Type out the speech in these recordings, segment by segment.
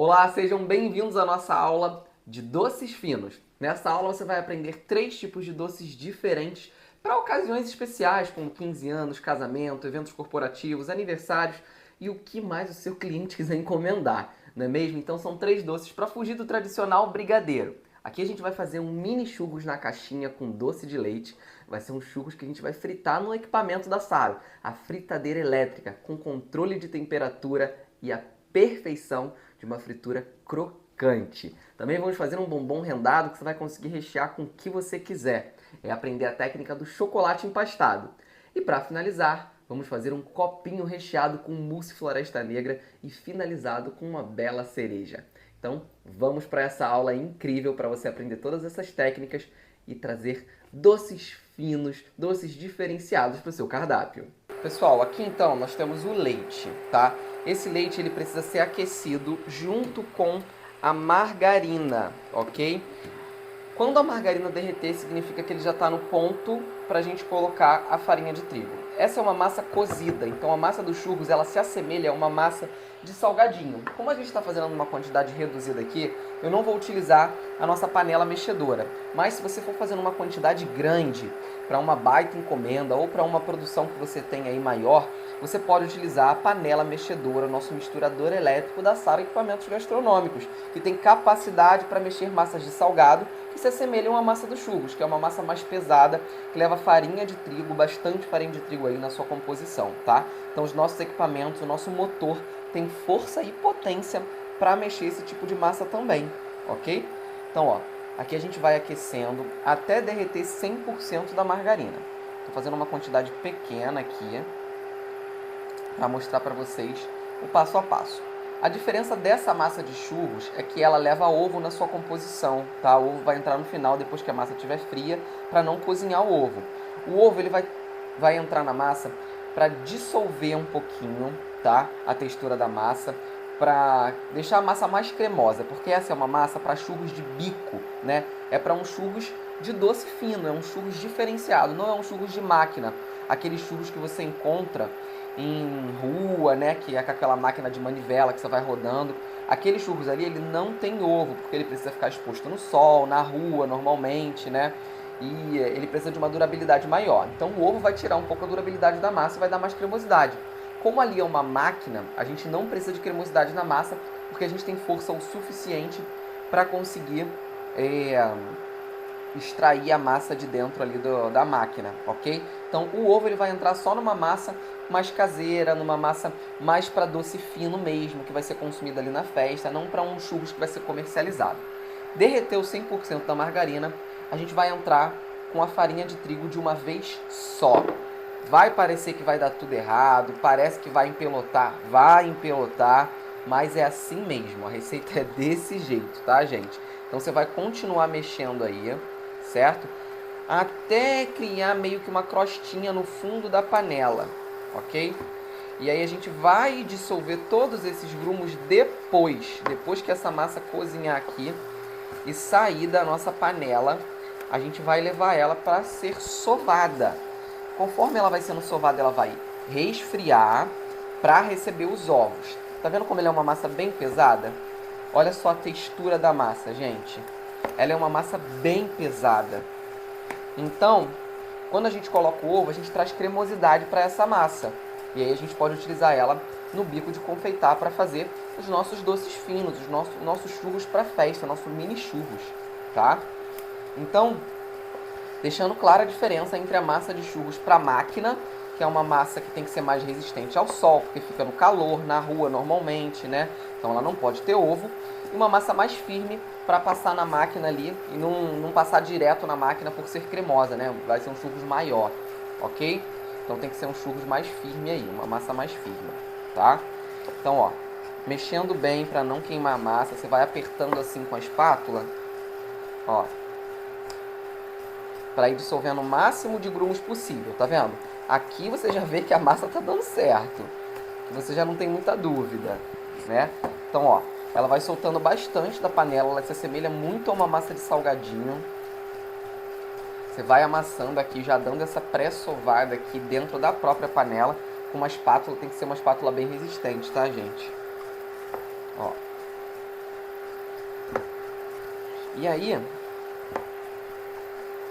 Olá, sejam bem-vindos à nossa aula de doces finos. Nessa aula você vai aprender 3 tipos de doces diferentes para ocasiões especiais, como 15 anos, casamento, eventos corporativos, aniversários e o que mais o seu cliente quiser encomendar, não é mesmo? Então são 3 doces para fugir do tradicional brigadeiro. Aqui a gente vai fazer um mini churros na caixinha com doce de leite. Vai ser um churros que a gente vai fritar no equipamento da Saro, a fritadeira elétrica, com controle de temperatura e a perfeição de uma fritura crocante. Também vamos fazer um bombom rendado que você vai conseguir rechear com o que você quiser. É aprender a técnica do chocolate empastado. E para finalizar, vamos fazer um copinho recheado com mousse floresta negra e finalizado com uma bela cereja. Então, vamos para essa aula incrível para você aprender todas essas técnicas e trazer doces finos, doces diferenciados para o seu cardápio. Pessoal, aqui então nós temos o leite, tá? Esse leite ele precisa ser aquecido junto com a margarina, ok? Quando a margarina derreter, significa que ele já está no ponto para a gente colocar a farinha de trigo. Essa é uma massa cozida, então a massa dos churros ela se assemelha a uma massa de salgadinho. Como a gente está fazendo uma quantidade reduzida aqui, eu não vou utilizar a nossa panela mexedora. Mas se você for fazendo uma quantidade grande, para uma baita encomenda ou para uma produção que você tem aí maior, você pode utilizar a panela mexedora, nosso misturador elétrico da Saro Equipamentos Gastronômicos, que tem capacidade para mexer massas de salgado que se assemelham à massa dos churros, que é uma massa mais pesada, que leva farinha de trigo, bastante farinha de trigo aí na sua composição, tá? Então os nossos equipamentos, o nosso motor tem força e potência para mexer esse tipo de massa também, ok? Então, ó, aqui a gente vai aquecendo até derreter 100% da margarina. Estou fazendo uma quantidade pequena aqui para mostrar para vocês o passo a passo. A diferença dessa massa de churros é que ela leva ovo na sua composição, tá? O ovo vai entrar no final, depois que a massa estiver fria, para não cozinhar o ovo. O ovo ele vai entrar na massa para dissolver um pouquinho, tá? A textura da massa, para deixar a massa mais cremosa, porque essa é uma massa para churros de bico, né? É para um churros de doce fino, é um churros diferenciado, não é um churros de máquina, aqueles churros que você encontra em rua, né, que é com aquela máquina de manivela que você vai rodando. Aquele churros ali, ele não tem ovo, porque ele precisa ficar exposto no sol, na rua normalmente, né? E ele precisa de uma durabilidade maior. Então o ovo vai tirar um pouco a durabilidade da massa e vai dar mais cremosidade. Como ali é uma máquina, a gente não precisa de cremosidade na massa, porque a gente tem força o suficiente para conseguir extrair a massa de dentro ali da máquina, ok? Então o ovo ele vai entrar só numa massa mais caseira, numa massa mais para doce fino mesmo, que vai ser consumida ali na festa, não para um churros que vai ser comercializado. Derreteu 100% da margarina, a gente vai entrar com a farinha de trigo de uma vez só. Vai parecer que vai dar tudo errado, parece que vai empelotar, mas é assim mesmo, a receita é desse jeito, tá, gente? Então você vai continuar mexendo aí, certo? Até criar meio que uma crostinha no fundo da panela, ok? E aí a gente vai dissolver todos esses grumos depois que essa massa cozinhar aqui e sair da nossa panela, a gente vai levar ela para ser sovada. Conforme ela vai sendo sovada, ela vai resfriar para receber os ovos. Tá vendo como ela é uma massa bem pesada? Olha só a textura da massa, gente. Ela é uma massa bem pesada. Então, quando a gente coloca o ovo, a gente traz cremosidade para essa massa. E aí a gente pode utilizar ela no bico de confeitar para fazer os nossos doces finos, os nossos churros para festa, nosso mini churros, tá? Então, deixando clara a diferença entre a massa de churros para máquina, que é uma massa que tem que ser mais resistente ao sol, porque fica no calor, na rua normalmente, né? Então ela não pode ter ovo. E uma massa mais firme para passar na máquina ali e não passar direto na máquina por ser cremosa, né? Vai ser um churros maior, ok? Então tem que ser um churros mais firme aí, uma massa mais firme, tá? Então, ó, mexendo bem para não queimar a massa, você vai apertando assim com a espátula, ó, para ir dissolvendo o máximo de grumos possível, tá vendo? Aqui você já vê que a massa tá dando certo, que você já não tem muita dúvida, né? Então, ó, ela vai soltando bastante da panela, ela se assemelha muito a uma massa de salgadinho. Você vai amassando aqui, já dando essa pré-sovada aqui dentro da própria panela, com uma espátula, tem que ser uma espátula bem resistente, tá, gente? Ó. E aí,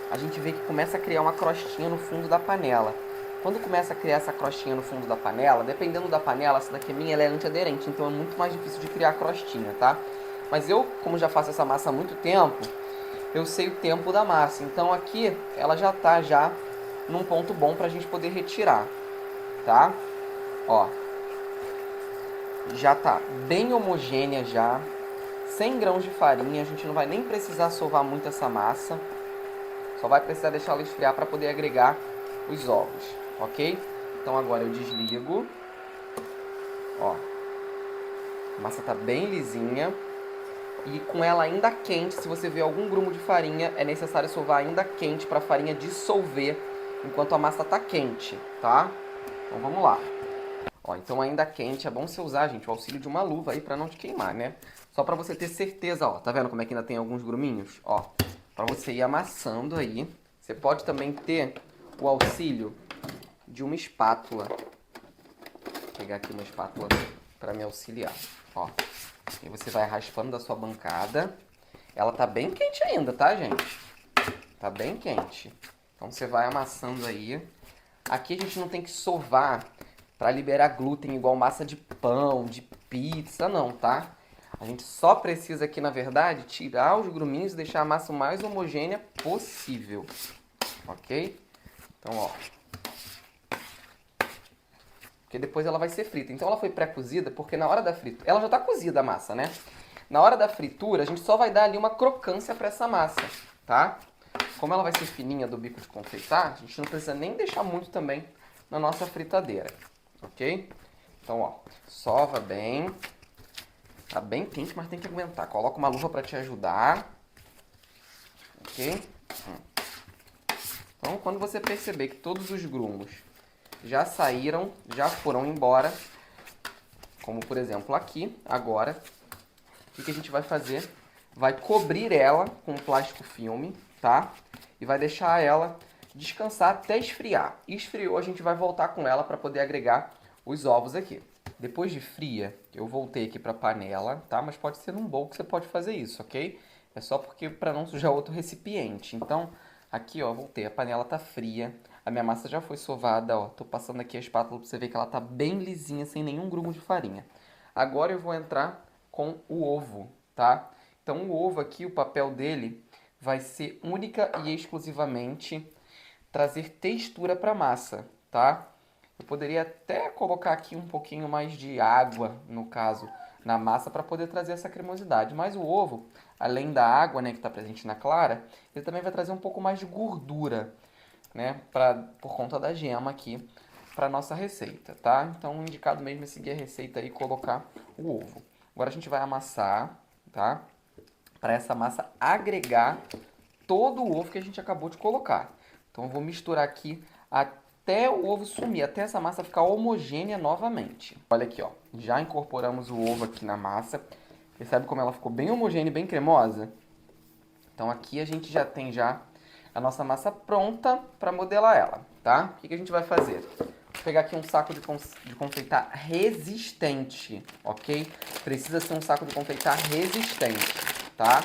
a gente vê que começa a criar uma crostinha no fundo da panela. Quando começa a criar essa crostinha no fundo da panela, dependendo da panela, essa daqui minha, ela é antiaderente, então é muito mais difícil de criar a crostinha, tá? Mas eu, como já faço essa massa há muito tempo, eu sei o tempo da massa. Então aqui, ela já tá num ponto bom pra gente poder retirar, tá? Ó, já tá bem homogênea já, 100 grãos de farinha, a gente não vai nem precisar sovar muito essa massa. Só vai precisar deixar ela esfriar para poder agregar os ovos, ok? Então agora eu desligo. Ó, a massa tá bem lisinha. E com ela ainda quente, se você vê algum grumo de farinha, é necessário sovar ainda quente para a farinha dissolver enquanto a massa tá quente, tá? Então vamos lá. Ó, então ainda quente, é bom você usar, gente, o auxílio de uma luva aí para não te queimar, né? Só para você ter certeza, ó, tá vendo como é que ainda tem alguns gruminhos? Ó, para você ir amassando aí. Você pode também ter o auxílio de uma espátula. Vou pegar aqui uma espátula para me auxiliar, ó. E você vai raspando da sua bancada. Ela tá bem quente ainda, tá, gente? Tá bem quente. Então você vai amassando aí. Aqui a gente não tem que sovar para liberar glúten igual massa de pão, de pizza, não, tá? A gente só precisa aqui, na verdade, tirar os gruminhos e deixar a massa o mais homogênea possível. Ok? Então, ó. Porque depois ela vai ser frita. Então ela foi pré-cozida porque na hora da fritura... Ela já tá cozida a massa, né? Na hora da fritura, a gente só vai dar ali uma crocância para essa massa, tá? Como ela vai ser fininha do bico de confeitar, a gente não precisa nem deixar muito também na nossa fritadeira, ok? Então, ó, sova bem. Tá bem quente, mas tem que aguentar. Coloca uma luva para te ajudar, ok? Então, quando você perceber que todos os grumos já saíram, já foram embora, como por exemplo aqui, agora, o que a gente vai fazer? Vai cobrir ela com plástico filme, tá? E vai deixar ela descansar até esfriar. Esfriou, a gente vai voltar com ela para poder agregar os ovos aqui. Depois de fria, eu voltei aqui para a panela, tá? Mas pode ser num bowl que você pode fazer isso, ok? É só porque para não sujar outro recipiente. Então, aqui, ó, voltei. A panela tá fria. A minha massa já foi sovada, ó. Tô passando aqui a espátula para você ver que ela tá bem lisinha, sem nenhum grumo de farinha. Agora eu vou entrar com o ovo, tá? Então, o ovo aqui, o papel dele vai ser única e exclusivamente trazer textura para a massa, tá? Eu poderia até colocar aqui um pouquinho mais de água, no caso, na massa para poder trazer essa cremosidade. Mas o ovo, além da água, né, que está presente na clara, ele também vai trazer um pouco mais de gordura, né, por conta da gema aqui para nossa receita, tá? Então, o indicado mesmo é seguir a receita e colocar o ovo. Agora a gente vai amassar, tá? Para essa massa agregar todo o ovo que a gente acabou de colocar. Então eu vou misturar aqui até o ovo sumir, até essa massa ficar homogênea novamente. Olha aqui, ó, já incorporamos o ovo aqui na massa. Percebe como ela ficou bem homogênea e bem cremosa? Então aqui a gente já tem a nossa massa pronta para modelar ela, tá? O que a gente vai fazer? Vou pegar aqui um saco de confeitar resistente, ok? Precisa ser um saco de confeitar resistente, tá?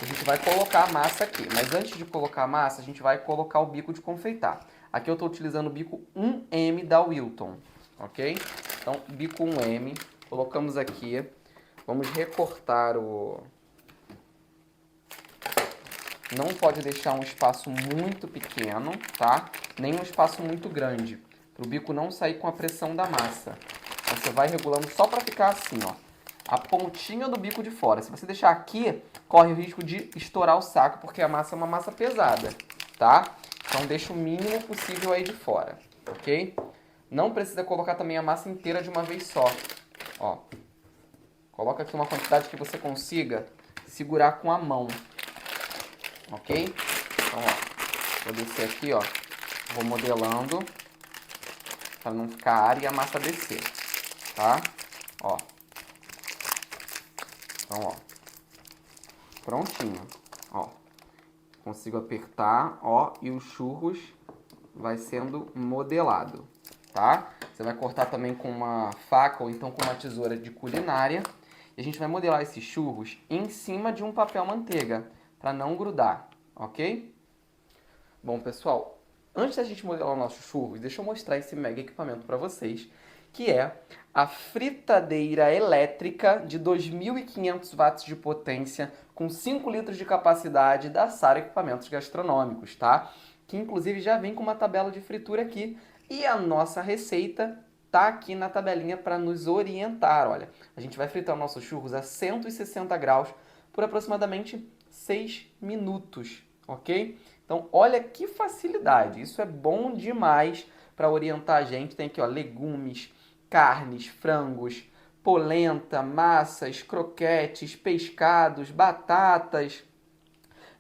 A gente vai colocar a massa aqui, mas antes de colocar a massa, a gente vai colocar o bico de confeitar. Aqui eu estou utilizando o bico 1M da Wilton, ok? Então, bico 1M, colocamos aqui, vamos recortar o... Não pode deixar um espaço muito pequeno, tá? Nem um espaço muito grande, para o bico não sair com a pressão da massa. Então, você vai regulando só para ficar assim, ó. A pontinha do bico de fora. Se você deixar aqui, corre o risco de estourar o saco, porque a massa é uma massa pesada, tá? Então deixa o mínimo possível aí de fora, ok? Não precisa colocar também a massa inteira de uma vez só, ó. Coloca aqui uma quantidade que você consiga segurar com a mão, ok? Então, ó, vou descer aqui, ó. Vou modelando para não ficar área e a massa descer, tá? Ó. Então, ó, prontinho, ó, consigo apertar, ó, e os churros vai sendo modelado, tá? Você vai cortar também com uma faca ou então com uma tesoura de culinária E a gente vai modelar esses churros em cima de um papel manteiga, para não grudar, ok? Bom, pessoal, antes da gente modelar os nossos churros, deixa eu mostrar esse mega equipamento para vocês, que é a fritadeira elétrica de 2.500 watts de potência, com 5 litros de capacidade da Sara Equipamentos Gastronômicos, tá? Que inclusive já vem com uma tabela de fritura aqui, e a nossa receita tá aqui na tabelinha para nos orientar. Olha, a gente vai fritar os nossos churros a 160 graus por aproximadamente 6 minutos, ok? Então, olha que facilidade. Isso é bom demais para orientar a gente. Tem aqui, ó, legumes, carnes, frangos, polenta, massas, croquetes, pescados, batatas,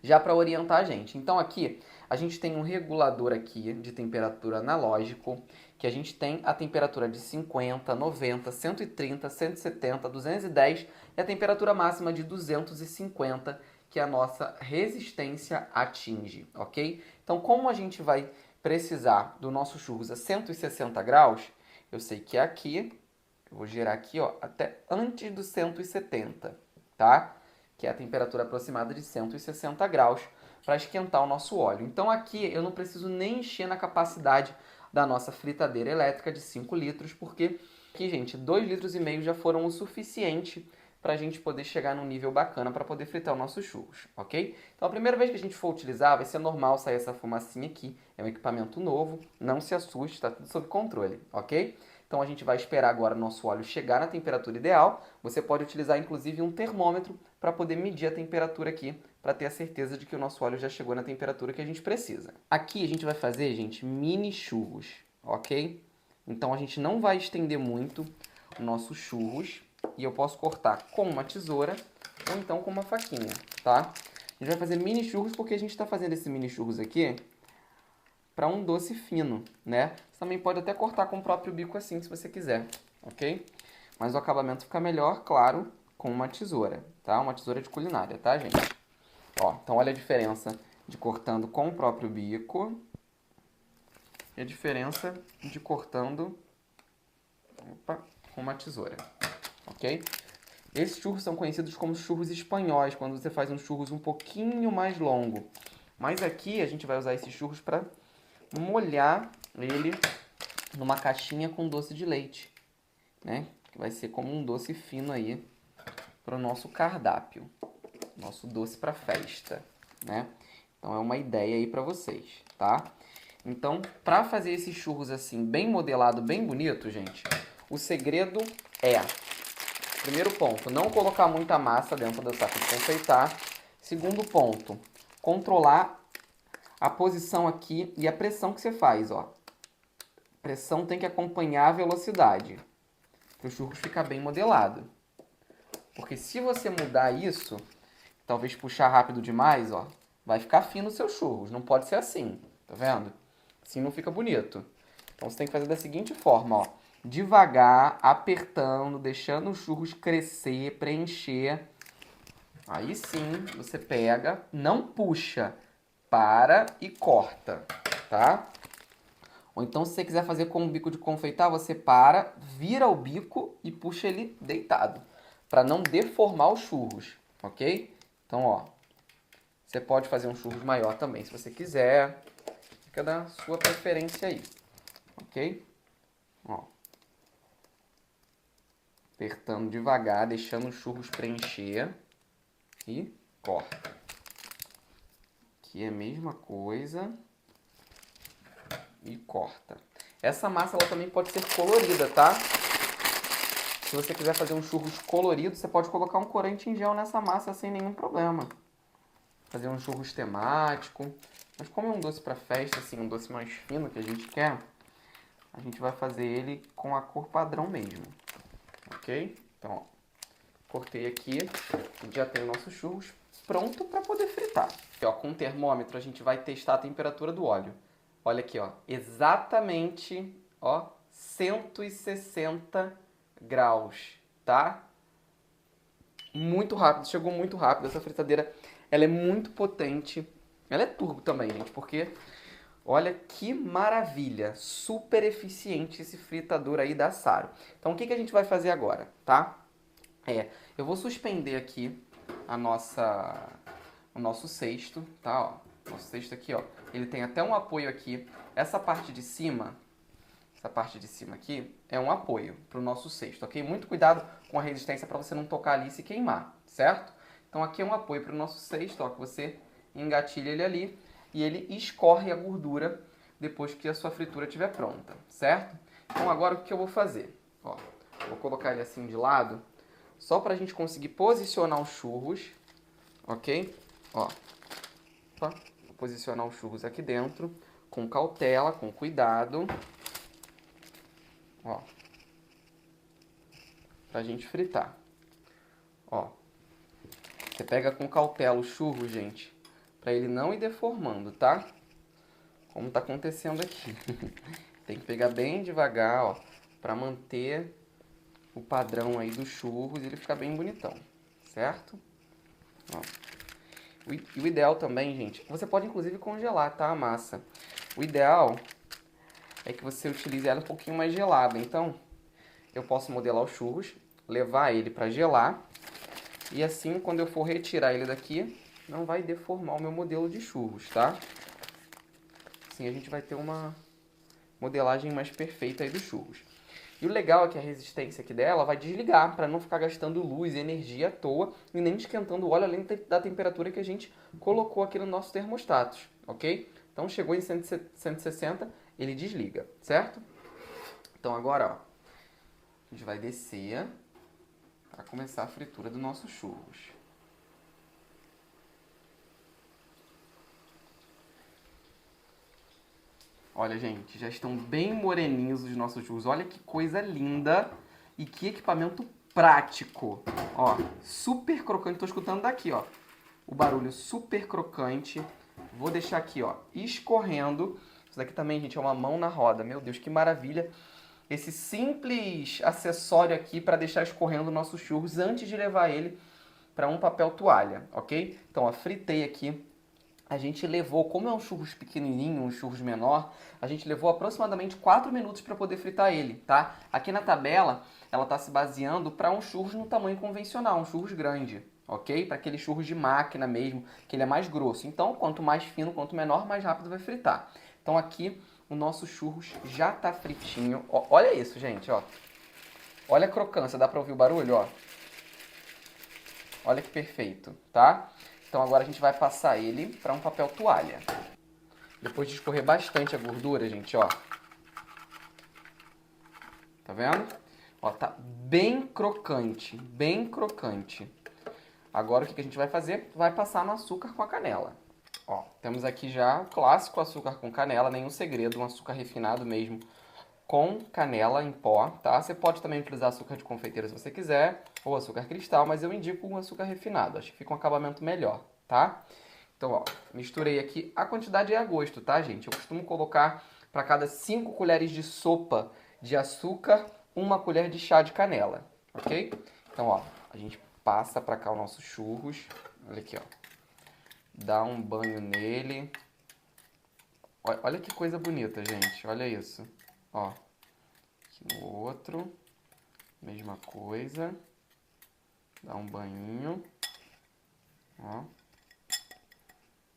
já para orientar a gente. Então, aqui a gente tem um regulador aqui de temperatura analógico, que a gente tem a temperatura de 50, 90, 130, 170, 210 e a temperatura máxima de 250, que a nossa resistência atinge, ok? Então, como a gente vai precisar do nosso churros a 160 graus, eu sei que é aqui, eu vou girar aqui, ó, até antes do 170, tá? Que é a temperatura aproximada de 160 graus para esquentar o nosso óleo. Então, aqui eu não preciso nem encher na capacidade da nossa fritadeira elétrica de 5 litros, porque aqui, gente, 2,5 litros já foram o suficiente para a gente poder chegar num nível bacana para poder fritar os nossos churros, ok? Então, a primeira vez que a gente for utilizar, vai ser normal sair essa fumacinha aqui. É um equipamento novo, não se assuste, está tudo sob controle, ok? Então, a gente vai esperar agora o nosso óleo chegar na temperatura ideal. Você pode utilizar, inclusive, um termômetro para poder medir a temperatura aqui, para ter a certeza de que o nosso óleo já chegou na temperatura que a gente precisa. Aqui a gente vai fazer, gente, mini churros, ok? Então, a gente não vai estender muito o nosso churros. E eu posso cortar com uma tesoura ou então com uma faquinha, tá? A gente vai fazer mini churros porque a gente está fazendo esse mini churros aqui para um doce fino, né? Você também pode até cortar com o próprio bico assim, se você quiser, ok? Mas o acabamento fica melhor, claro, com uma tesoura, tá? Uma tesoura de culinária, tá, gente? Ó, então olha a diferença de cortando com o próprio bico e a diferença de cortando com uma tesoura. Ok? Esses churros são conhecidos como churros espanhóis, quando você faz um churros um pouquinho mais longo. Mas aqui a gente vai usar esses churros para molhar ele numa caixinha com doce de leite, né? Que vai ser como um doce fino aí para o nosso cardápio, nosso doce para festa, né? Então é uma ideia aí para vocês, tá? Então, para fazer esses churros assim bem modelado, bem bonito, gente, o segredo é: primeiro ponto, não colocar muita massa dentro da saco de confeitar. Segundo ponto, controlar a posição aqui e a pressão que você faz, ó. A pressão tem que acompanhar a velocidade, para o churros ficar bem modelado. Porque se você mudar isso, talvez puxar rápido demais, ó, vai ficar fino o seu churros. Não pode ser assim, tá vendo? Assim não fica bonito. Então você tem que fazer da seguinte forma, ó. Devagar, apertando, deixando os churros crescer, preencher. Aí sim, você pega, não puxa, para e corta, tá? Ou então, se você quiser fazer com o bico de confeitar, você para, vira o bico e puxa ele deitado, para não deformar os churros, ok? Então, ó, você pode fazer um churros maior também, se você quiser. Fica da sua preferência aí, ok? Ó. Apertando devagar, deixando os churros preencher e corta. Aqui é a mesma coisa e corta. Essa massa ela também pode ser colorida, tá? Se você quiser fazer um churros colorido, você pode colocar um corante em gel nessa massa sem nenhum problema. Fazer um churros temático. Mas como é um doce para festa, assim, um doce mais fino que a gente quer, a gente vai fazer ele com a cor padrão mesmo. Ok? Então, ó, cortei aqui, já tem o nosso churros pronto para poder fritar. E, ó, com o termômetro a gente vai testar a temperatura do óleo. Olha aqui, ó, exatamente, ó, 160 graus, tá? Muito rápido, chegou muito rápido. Essa fritadeira, ela é muito potente. Ela é turbo também, gente, porque olha que maravilha, super eficiente esse fritador aí da Saro. Então, o que a gente vai fazer agora, tá? Eu vou suspender aqui o nosso cesto, tá? Ó, nosso cesto aqui, ó. Ele tem até um apoio aqui. Essa parte de cima aqui é um apoio para o nosso cesto, ok? Muito cuidado com a resistência para você não tocar ali e se queimar, certo? Então aqui é um apoio para o nosso cesto, ó, que você engatilha ele ali e ele escorre a gordura depois que a sua fritura estiver pronta, certo? Então agora o que eu vou fazer? Ó, vou colocar ele assim de lado, só para a gente conseguir posicionar os churros, ok? Ó, vou posicionar os churros aqui dentro, com cautela, com cuidado. Ó, pra gente fritar. Ó, você pega com cautela o churro, gente, pra ele não ir deformando, tá? Como tá acontecendo aqui. Tem que pegar bem devagar, ó, pra manter o padrão aí dos churros e ele ficar bem bonitão, certo? Ó. E o ideal também, gente, você pode inclusive congelar, tá, a massa. O ideal é que você utilize ela um pouquinho mais gelada. Então, eu posso modelar os churros, levar ele para gelar, e assim, quando eu for retirar ele daqui, não vai deformar o meu modelo de churros, tá? Assim a gente vai ter uma modelagem mais perfeita aí dos churros. E o legal é que a resistência aqui dela vai desligar, para não ficar gastando luz e energia à toa, e nem esquentando o óleo além da temperatura que a gente colocou aqui no nosso termostato, ok? Então chegou em 160, ele desliga, certo? Então agora, ó, a gente vai descer para começar a fritura dos nossos churros. Olha, gente, já estão bem moreninhos os nossos churros. Olha que coisa linda e que equipamento prático. Ó, super crocante. Tô escutando daqui, ó, o barulho super crocante. Vou deixar aqui, ó, escorrendo. Isso daqui também, gente, é uma mão na roda. Meu Deus, que maravilha. Esse simples acessório aqui para deixar escorrendo nossos churros antes de levar ele para um papel toalha, ok? Então, ó, fritei aqui. A gente levou, como é um churros pequenininho, um churros menor, a gente levou aproximadamente 4 minutos para poder fritar ele, tá? Aqui na tabela, ela está se baseando para um churros no tamanho convencional, um churros grande, ok? Para aquele churros de máquina mesmo, que ele é mais grosso. Então, quanto mais fino, quanto menor, mais rápido vai fritar. Então aqui, o nosso churros já está fritinho. Ó, olha isso, gente, ó. Olha a crocância, dá para ouvir o barulho, ó? Olha que perfeito, tá? Então agora a gente vai passar ele para um papel toalha. Depois de escorrer bastante a gordura, gente, ó. Tá vendo? Ó, tá bem crocante, bem crocante. Agora o que a gente vai fazer? Vai passar no açúcar com a canela. Ó, temos aqui já o clássico açúcar com canela, nenhum segredo, um açúcar refinado mesmo, com canela em pó, tá? Você pode também utilizar açúcar de confeiteiro se você quiser, ou açúcar cristal, mas eu indico um açúcar refinado, acho que fica um acabamento melhor, tá? Então, ó, misturei aqui, a quantidade é a gosto, tá, gente? Eu costumo colocar para cada 5 colheres de sopa de açúcar, 1 colher de chá de canela, ok? Então, ó, a gente passa para cá o nosso churros, olha aqui, ó, dá um banho nele. Olha que coisa bonita, gente, olha isso, ó. Aqui no outro, mesma coisa. Dá um banhinho. Ó.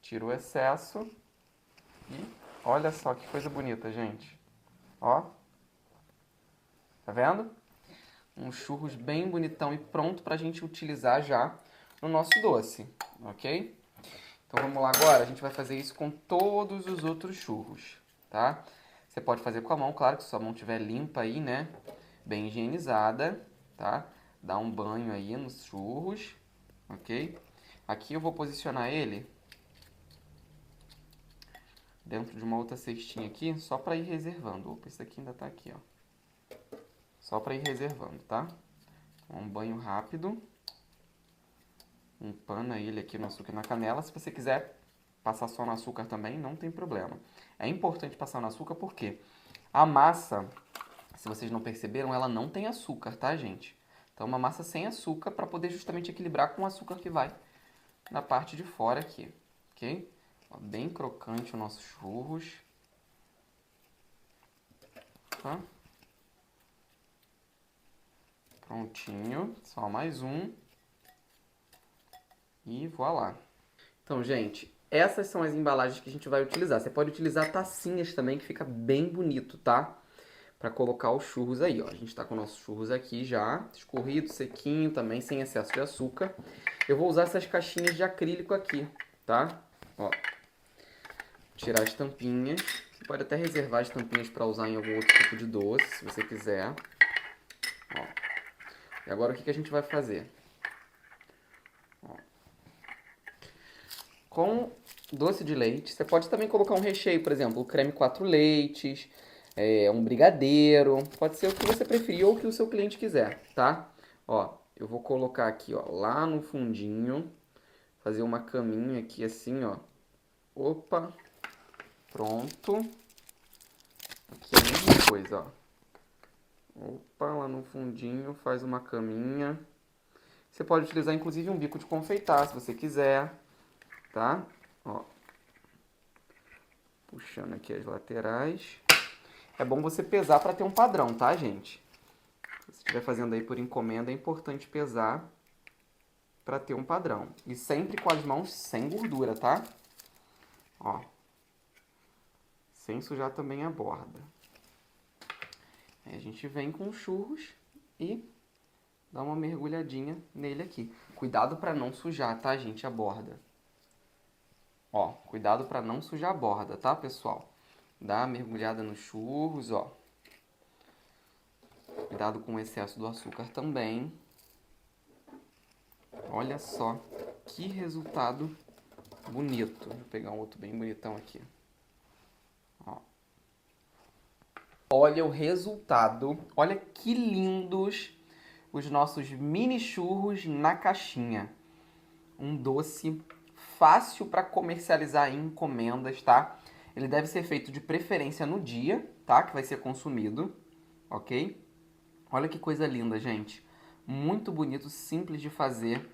Tira o excesso. E olha só que coisa bonita, gente. Ó. Tá vendo? Um churros bem bonitão e pronto pra gente utilizar já no nosso doce, ok? Então vamos lá agora, a gente vai fazer isso com todos os outros churros, tá? Você pode fazer com a mão, claro que sua mão estiver limpa aí, né? Bem higienizada, tá? Dá um banho aí nos churros, ok? Aqui eu vou posicionar ele dentro de uma outra cestinha aqui, só para ir reservando. Opa, esse aqui ainda tá aqui, ó. Só para ir reservando, tá? Um banho rápido. Empana ele aqui no açúcar e na canela. Se você quiser passar só no açúcar também, não tem problema. É importante passar no açúcar porque a massa, se vocês não perceberam, ela não tem açúcar, tá, gente? Então, uma massa sem açúcar para poder justamente equilibrar com o açúcar que vai na parte de fora aqui, ok? Ó, bem crocante o nosso churros. Tá? Prontinho, só mais um. E voilá. Então, gente, essas são as embalagens que a gente vai utilizar. Você pode utilizar tacinhas também, que fica bem bonito, tá? Pra colocar os churros aí, ó. A gente tá com nossos churros aqui já, escorrido, sequinho também, sem excesso de açúcar. Eu vou usar essas caixinhas de acrílico aqui, tá? Ó, tirar as tampinhas. Você pode até reservar as tampinhas para usar em algum outro tipo de doce, se você quiser. Ó. E agora o que a gente vai fazer? Ó. Com doce de leite, você pode também colocar um recheio, por exemplo, o creme 4 leites, um brigadeiro. Pode ser o que você preferir ou o que o seu cliente quiser, tá? Ó, eu vou colocar aqui, ó, lá no fundinho, fazer uma caminha aqui assim, ó. Opa, pronto. Aqui é a mesma coisa, ó. Opa, lá no fundinho faz uma caminha. Você pode utilizar inclusive um bico de confeitar, se você quiser, tá? Ó. Puxando aqui as laterais. É bom você pesar para ter um padrão, tá, gente? Se você estiver fazendo aí por encomenda, é importante pesar para ter um padrão. E sempre com as mãos sem gordura, tá? Ó. Sem sujar também a borda. Aí a gente vem com os churros e dá uma mergulhadinha nele aqui. Cuidado para não sujar, tá, gente, a borda. Ó, cuidado para não sujar a borda, tá, pessoal? Dá uma mergulhada nos churros, ó. Cuidado com o excesso do açúcar também. Olha só que resultado bonito. Vou pegar um outro bem bonitão aqui. Ó. Olha o resultado. Olha que lindos os nossos mini churros na caixinha. Um doce fácil para comercializar em encomendas, tá? Ele deve ser feito de preferência no dia, tá? Que vai ser consumido, ok? Olha que coisa linda, gente. Muito bonito, simples de fazer,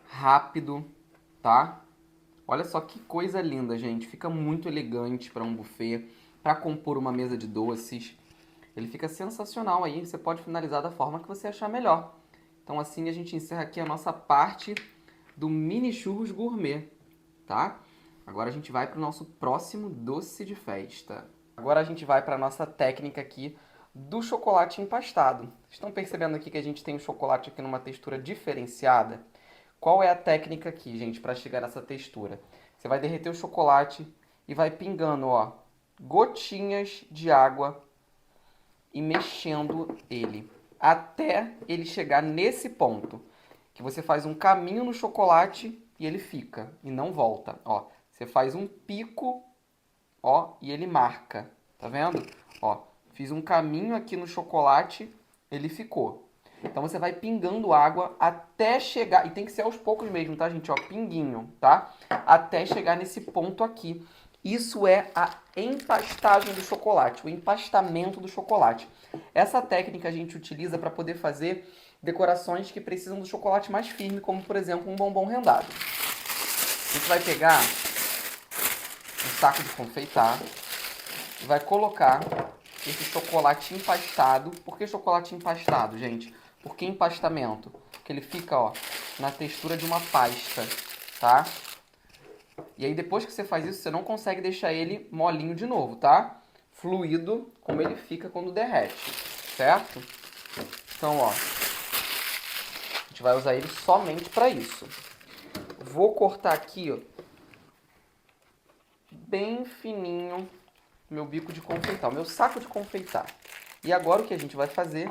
rápido, tá? Olha só que coisa linda, gente. Fica muito elegante para um buffet, para compor uma mesa de doces. Ele fica sensacional aí. Você pode finalizar da forma que você achar melhor. Então assim a gente encerra aqui a nossa parte do mini churros gourmet, tá? Agora a gente vai para o nosso próximo doce de festa. Agora a gente vai para a nossa técnica aqui do chocolate empastado. Estão percebendo aqui que a gente tem o chocolate aqui numa textura diferenciada? Qual é a técnica aqui, gente, para chegar nessa textura? Você vai derreter o chocolate e vai pingando, ó, gotinhas de água e mexendo ele até ele chegar nesse ponto, que você faz um caminho no chocolate e ele fica e não volta, ó. Você faz um pico, ó, e ele marca, tá vendo? Ó, fiz um caminho aqui no chocolate, ele ficou. Então você vai pingando água até chegar, e tem que ser aos poucos mesmo, tá, gente? Ó, pinguinho, tá? Até chegar nesse ponto aqui. Isso é a empastagem do chocolate, o empastamento do chocolate. Essa técnica a gente utiliza para poder fazer decorações que precisam do chocolate mais firme, como por exemplo um bombom rendado. A gente vai pegar um saco de confeitar e vai colocar esse chocolate empastado. Por que chocolate empastado, gente? Por que empastamento? Porque ele fica, ó, na textura de uma pasta, tá? E aí depois que você faz isso, você não consegue deixar ele molinho de novo, tá? Fluido, como ele fica quando derrete, certo? Então, ó, a gente vai usar ele somente para isso. Vou cortar aqui, ó, bem fininho, meu bico de confeitar, o meu saco de confeitar. E agora o que a gente vai fazer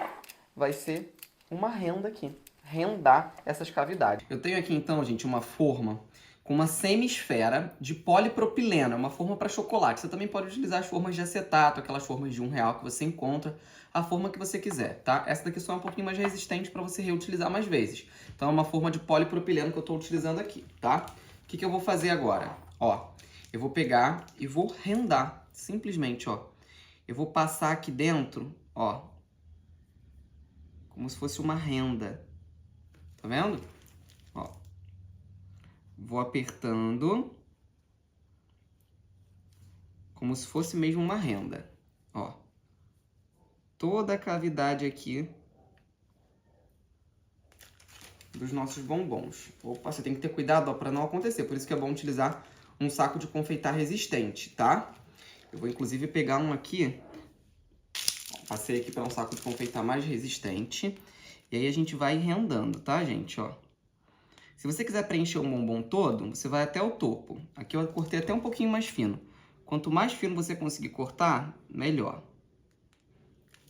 vai ser uma renda aqui, rendar essas cavidades. Eu tenho aqui então, gente, uma forma com uma semi-esfera de polipropileno, é uma forma para chocolate. Você também pode utilizar as formas de acetato, aquelas formas de R$1 que você encontra, a forma que você quiser, tá? Essa daqui só é um pouquinho mais resistente para você reutilizar mais vezes. Então é uma forma de polipropileno que eu estou utilizando aqui, tá? O que eu vou fazer agora? Ó, eu vou pegar e vou rendar, simplesmente, ó. Eu vou passar aqui dentro, ó, como se fosse uma renda. Tá vendo? Ó. Vou apertando como se fosse mesmo uma renda. Ó. Toda a cavidade aqui dos nossos bombons. Opa, você tem que ter cuidado para não acontecer, por isso que é bom utilizar um saco de confeitar resistente, tá? Eu vou inclusive pegar um aqui, passei aqui para um saco de confeitar mais resistente, e aí a gente vai rendando, tá, gente? Ó. Se você quiser preencher o bombom todo, você vai até o topo. Aqui eu cortei até um pouquinho mais fino. Quanto mais fino você conseguir cortar, melhor.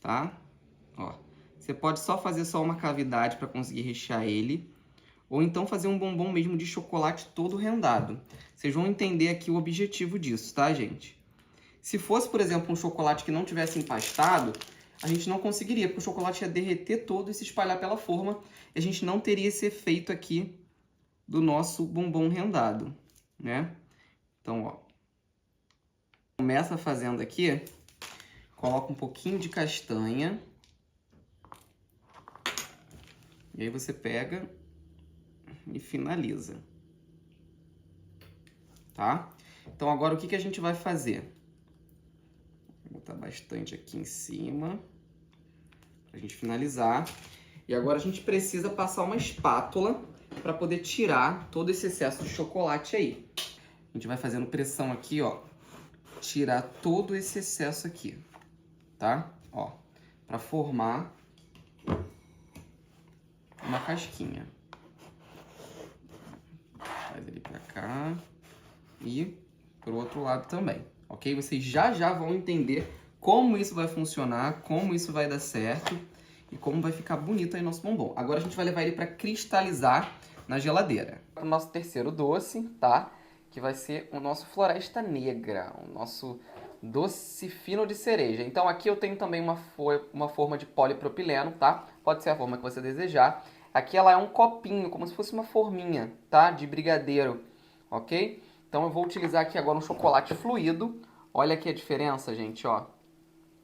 Tá? Ó. Você pode só fazer só uma cavidade para conseguir rechear ele, ou então fazer um bombom mesmo de chocolate todo rendado. Vocês vão entender aqui o objetivo disso, tá, gente? Se fosse, por exemplo, um chocolate que não tivesse empastado, a gente não conseguiria, porque o chocolate ia derreter todo e se espalhar pela forma, e a gente não teria esse efeito aqui do nosso bombom rendado, né? Então, ó, começa fazendo aqui, coloca um pouquinho de castanha, e aí você pega e finaliza, tá? Então, agora o que a gente vai fazer? Vou botar bastante aqui em cima, pra gente finalizar. E agora a gente precisa passar uma espátula para poder tirar todo esse excesso de chocolate aí. A gente vai fazendo pressão aqui, ó, tirar todo esse excesso aqui, tá? Ó, para formar uma casquinha. Faz ele para cá e pro outro lado também, ok? Vocês já vão entender como isso vai funcionar, como isso vai dar certo e como vai ficar bonito aí nosso bombom. Agora a gente vai levar ele para cristalizar na geladeira. O nosso terceiro doce, tá? Que vai ser o nosso Floresta Negra, o nosso doce fino de cereja. Então aqui eu tenho também uma forma de polipropileno, tá? Pode ser a forma que você desejar. Aqui ela é um copinho, como se fosse uma forminha, tá? De brigadeiro, ok? Então eu vou utilizar aqui agora um chocolate fluido. Olha aqui a diferença, gente, ó.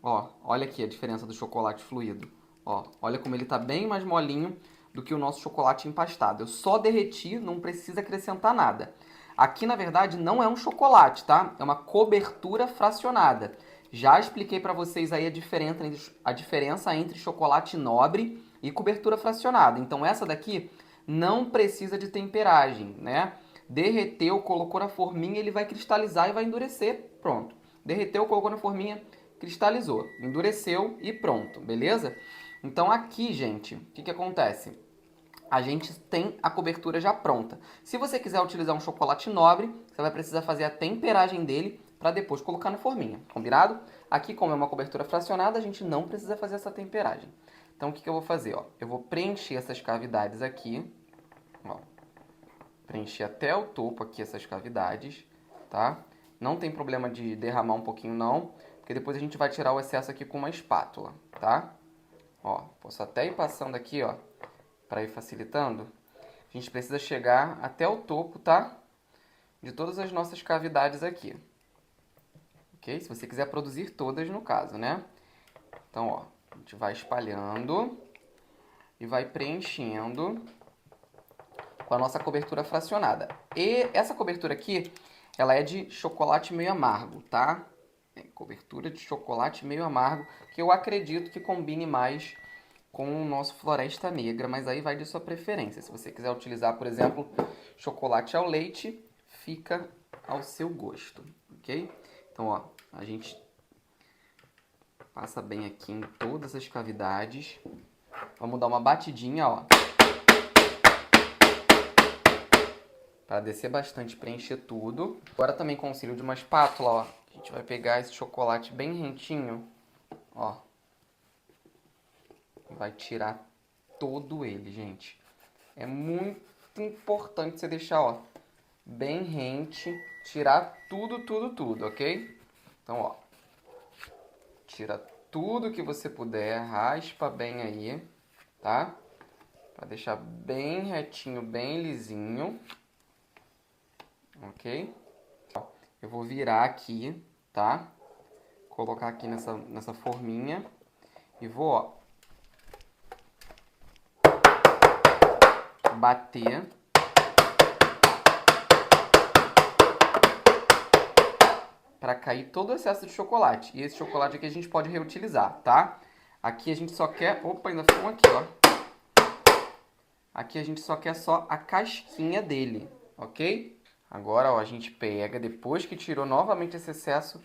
Ó, olha aqui a diferença do chocolate fluido. Ó, olha como ele tá bem mais molinho do que o nosso chocolate empastado. Eu só derreti, não precisa acrescentar nada. Aqui, na verdade, não é um chocolate, tá? É uma cobertura fracionada. Já expliquei para vocês aí a diferença entre chocolate nobre e cobertura fracionada. Então, essa daqui não precisa de temperagem, né? Derreteu, colocou na forminha, ele vai cristalizar e vai endurecer. Pronto. Derreteu, colocou na forminha, cristalizou. Endureceu e pronto, beleza? Então, aqui, gente, o que acontece? A gente tem a cobertura já pronta. Se você quiser utilizar um chocolate nobre, você vai precisar fazer a temperagem dele para depois colocar na forminha, combinado? Aqui, como é uma cobertura fracionada, a gente não precisa fazer essa temperagem. Então, o que eu vou fazer? Ó? Eu vou preencher essas cavidades aqui, ó. Preencher até o topo aqui essas cavidades, tá? Não tem problema de derramar um pouquinho não, porque depois a gente vai tirar o excesso aqui com uma espátula, tá? Ó, posso até ir passando aqui, ó, para ir facilitando. A gente precisa chegar até o topo, tá? De todas as nossas cavidades aqui. Ok? Se você quiser produzir todas, no caso, né? Então, ó, a gente vai espalhando e vai preenchendo com a nossa cobertura fracionada. E essa cobertura aqui, ela é de chocolate meio amargo, tá? É cobertura de chocolate meio amargo, que eu acredito que combine mais com o nosso Floresta Negra, mas aí vai de sua preferência. Se você quiser utilizar, por exemplo, chocolate ao leite, fica ao seu gosto, ok? Então, ó, a gente passa bem aqui em todas as cavidades. Vamos dar uma batidinha, ó. Para descer bastante, preencher tudo. Agora também com o auxílio de uma espátula, ó, a gente vai pegar esse chocolate bem rentinho, ó. Vai tirar todo ele, gente. É muito importante você deixar, ó, bem rente, tirar tudo, ok? Então, ó, tira tudo que você puder, raspa bem aí, tá? Pra deixar bem retinho, bem lisinho, ok? Eu vou virar aqui, tá? Colocar aqui nessa forminha e vou, ó, bater para cair todo o excesso de chocolate. E esse chocolate aqui a gente pode reutilizar, tá? Aqui a gente só quer... Opa, ainda ficou um aqui, ó. Aqui a gente só quer só a casquinha dele, ok? Agora, ó, a gente pega, depois que tirou novamente esse excesso,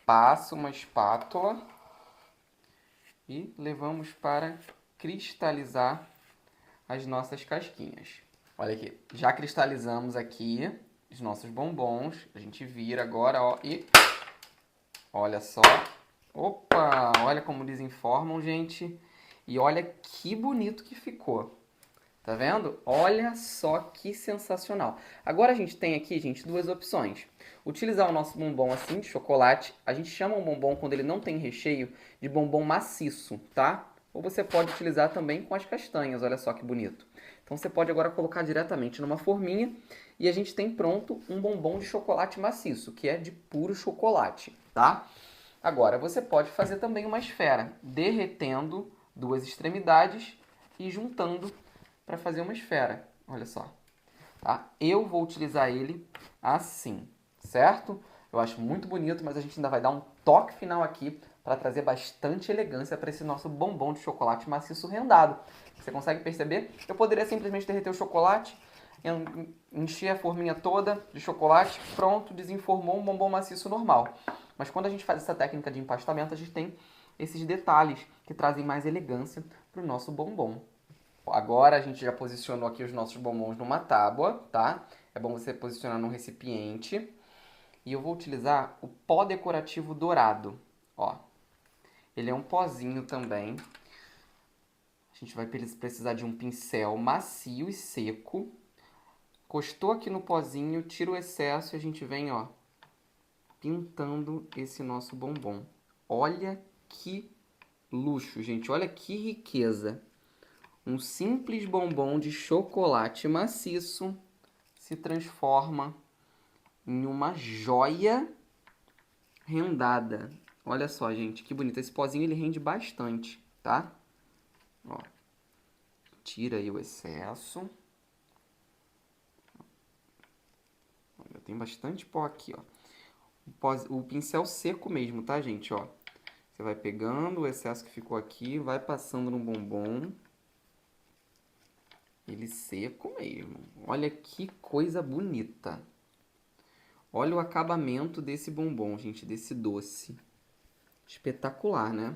passa uma espátula e levamos para cristalizar as nossas casquinhas. Olha aqui, já cristalizamos aqui os nossos bombons. A gente vira agora, ó, e olha só. Opa, olha como desenformam, gente. E olha que bonito que ficou. Tá vendo? Olha só que sensacional. Agora a gente tem aqui, gente, duas opções. Utilizar o nosso bombom assim, de chocolate. A gente chama um bombom, quando ele não tem recheio, de bombom maciço, tá? Ou você pode utilizar também com as castanhas, olha só que bonito. Então você pode agora colocar diretamente numa forminha e a gente tem pronto um bombom de chocolate maciço, que é de puro chocolate, tá? Agora, você pode fazer também uma esfera, derretendo duas extremidades e juntando para fazer uma esfera. Olha só. Tá? Eu vou utilizar ele assim, certo? Eu acho muito bonito, mas a gente ainda vai dar um toque final aqui para trazer bastante elegância para esse nosso bombom de chocolate maciço rendado. Você consegue perceber? Eu poderia simplesmente derreter o chocolate, encher a forminha toda de chocolate, pronto, desenformou um bombom maciço normal. Mas quando a gente faz essa técnica de empastamento, a gente tem esses detalhes que trazem mais elegância para o nosso bombom. Agora a gente já posicionou aqui os nossos bombons numa tábua, tá? É bom você posicionar num recipiente. E eu vou utilizar o pó decorativo dourado, ó. Ele é um pozinho também. A gente vai precisar de um pincel macio e seco. Encostou aqui no pozinho, tira o excesso e a gente vem, ó, pintando esse nosso bombom. Olha que luxo, gente. Olha que riqueza. Um simples bombom de chocolate maciço se transforma em uma joia rendada. Olha só, gente, que bonito. Esse pozinho ele rende bastante, tá? Ó. Tira aí o excesso. Olha, tem bastante pó aqui, ó. O pincel seco mesmo, tá, gente? Ó. Você vai pegando o excesso que ficou aqui, vai passando no bombom. Ele seco mesmo. Olha que coisa bonita. Olha o acabamento desse bombom, gente, desse doce. Espetacular, né?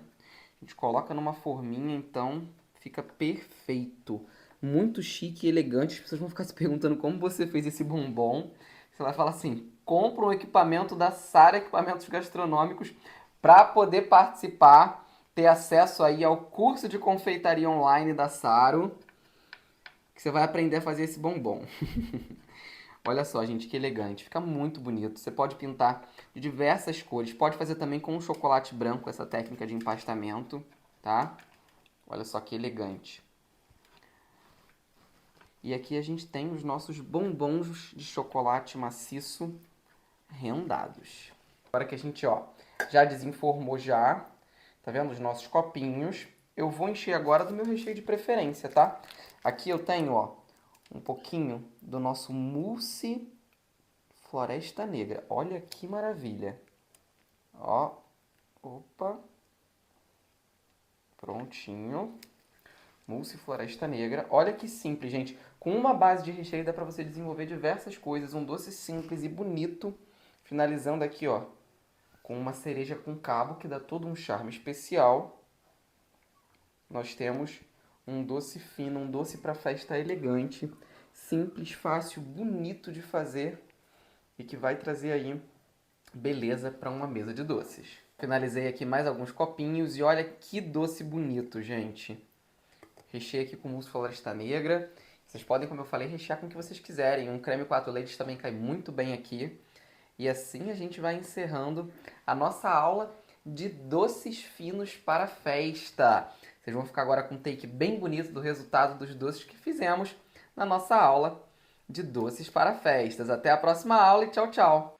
A gente coloca numa forminha, então fica perfeito. Muito chique e elegante. As pessoas vão ficar se perguntando como você fez esse bombom. Você vai falar assim, compra um equipamento da Sara Equipamentos Gastronômicos para poder participar, ter acesso aí ao curso de confeitaria online da Saro, que você vai aprender a fazer esse bombom. Olha só, gente, que elegante. Fica muito bonito. Você pode pintar de diversas cores. Pode fazer também com um chocolate branco, essa técnica de empastamento, tá? Olha só que elegante. E aqui a gente tem os nossos bombons de chocolate maciço rendados. Agora que a gente, ó, já desenformou já, tá vendo? Os nossos copinhos. Eu vou encher agora do meu recheio de preferência, tá? Aqui eu tenho, ó, um pouquinho do nosso mousse Floresta Negra. Olha que maravilha. Ó, opa. Prontinho. Mousse Floresta Negra. Olha que simples, gente. Com uma base de recheio dá pra você desenvolver diversas coisas. Um doce simples e bonito. Finalizando aqui, ó, com uma cereja com cabo, que dá todo um charme especial. Nós temos um doce fino, um doce para festa elegante, simples, fácil, bonito de fazer e que vai trazer aí beleza para uma mesa de doces. Finalizei aqui mais alguns copinhos e olha que doce bonito, gente. Recheio aqui com mousse Floresta Negra. Vocês podem, como eu falei, rechear com o que vocês quiserem. Um creme 4 leites também cai muito bem aqui. E assim a gente vai encerrando a nossa aula de doces finos para festa. Vocês vão ficar agora com um take bem bonito do resultado dos doces que fizemos na nossa aula de doces para festas. Até a próxima aula e tchau, tchau!